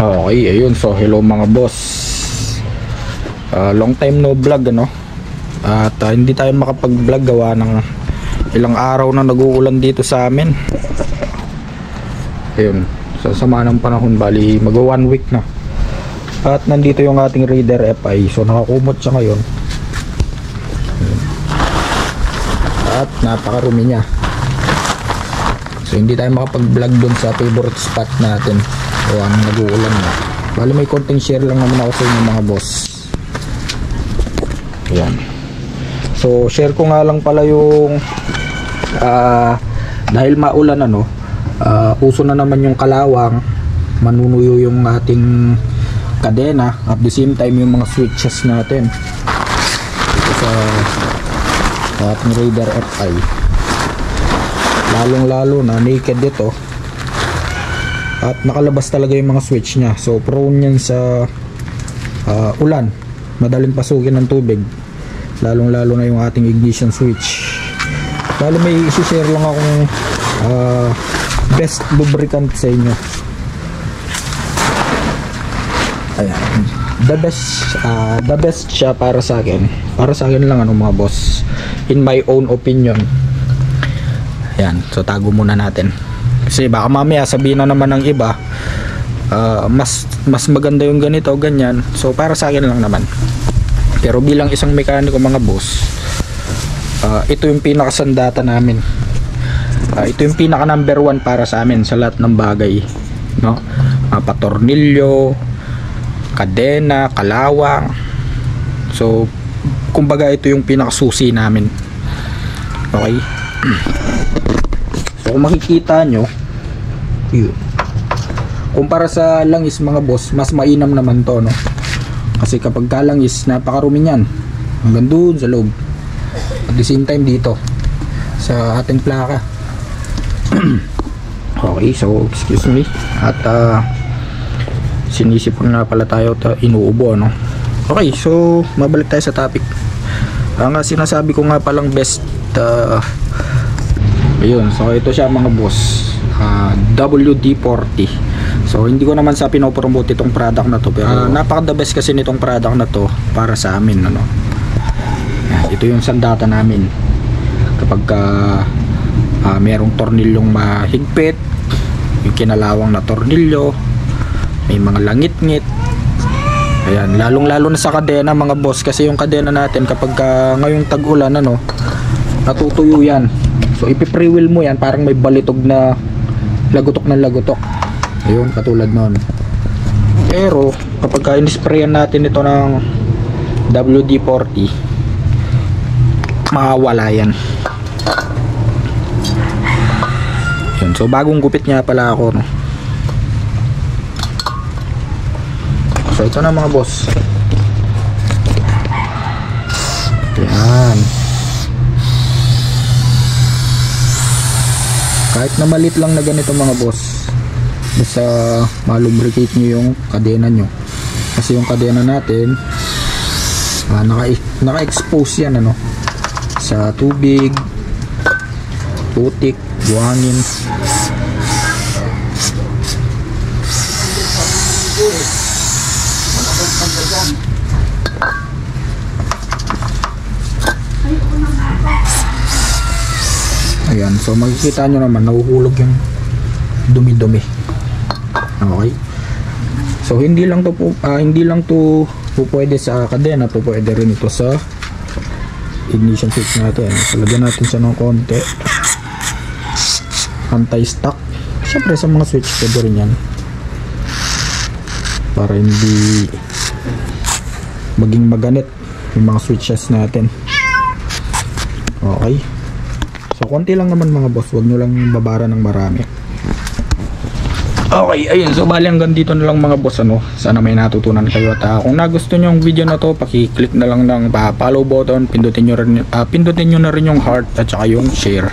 Okay, ayun. So hello mga boss. Long time no vlog ano. At hindi tayo makapag-vlog gawa ng ilang araw na nag-uulan dito sa amin. Ayun, sa sama ng panahon, bali mag 1 week na. At nandito yung ating Raider FI. So nakakumot siya ngayon. At napakarumi niya. So hindi tayo makapag-vlog dun sa favorite spot natin. So anong nag-uulan na. Bali may konting share lang naman ako sa inyo mga boss. Ayan. So share ko nga lang pala yung dahil maulan ano, uso na naman yung kalawang, manunuyo yung ating kadena, at the same time yung mga switches natin dito sa ating Raider FI. Lalong lalo na naked ito at nakalabas talaga yung mga switch nya. So prone yan sa ulan, madaling pasukin ng tubig, lalong lalo na yung ating ignition switch. Bali may isi-share lang akong best lubricant sa inyo. Ayan, the best siya para sa akin lang ano mga boss, in my own opinion. Ayan, so tago muna natin kasi baka mamaya sabihin na naman ng iba mas maganda yung ganito ganyan. So para sa akin lang naman, pero bilang isang mekaniko mga boss, ito yung pinakasandata namin. Ito yung pinaka number 1 para sa amin sa lahat ng bagay, no? Patornilyo, kadena, kalawang. So kumbaga ito yung pinakasusi namin. Okay. So kung makikita nyo, yun, kumpara sa langis mga boss, mas mainam naman to, no? Kasi kapag kalangis, napakarumi nyan hanggang doon sa loob. At the same time dito sa ating plaka. Okay, so excuse me. At sinisipon nga pala tayo, inuubo, no? Okay, so mabalik tayo sa topic. Ang sinasabi ko nga palang best, ayun, so ito siya mga boss, WD-40. So hindi ko naman sa pinopromote itong product na to, pero napaka the best kasi nitong product na to para sa amin, ano. Ito yung sandata namin kapag merong tornilyong mahigpit, yung kinalawang na tornilyo, may mga langit-ngit. Ayan, lalong-lalo na sa kadena mga boss, kasi yung kadena natin kapag ngayong tag-ulan ano, natutuyo yan. So ipi-pre-wheel mo yan, parang may balitog na lagutok na lagutok. Ayun, katulad nun. Pero kapag in-sprayan natin ito ng WD-40, mawawala yan. Yun, so bagong gupit nga pala ako, no? So ito na mga boss. Yan. Kahit na malit lang na ganito mga boss, basta malubricate nyo yung kadena nyo. Kasi yung kadena natin naka-expose yan ano, sa tubig, putik, buhangin. Ayan, so makikita nyo naman nahuhulog yung dumi-dumi. Okay, so hindi lang to pwede sa kadena, pwede rin ito sa ignition switch natin. So lagyan natin siya ng konti anti-stuck. Syempre sa mga switch pwede rin yan, para hindi maging maganit yung mga switches natin. Okay, so konti lang naman mga boss, wag nyo lang babara ng marami. Okay, ayun, so bali hanggang dito na lang mga boss, ano. Sana may natutunan kayo, at kung nagusto nyo yung video na to, paki-click na lang ng follow button, pindutin nyo na rin yung heart at saka yung share.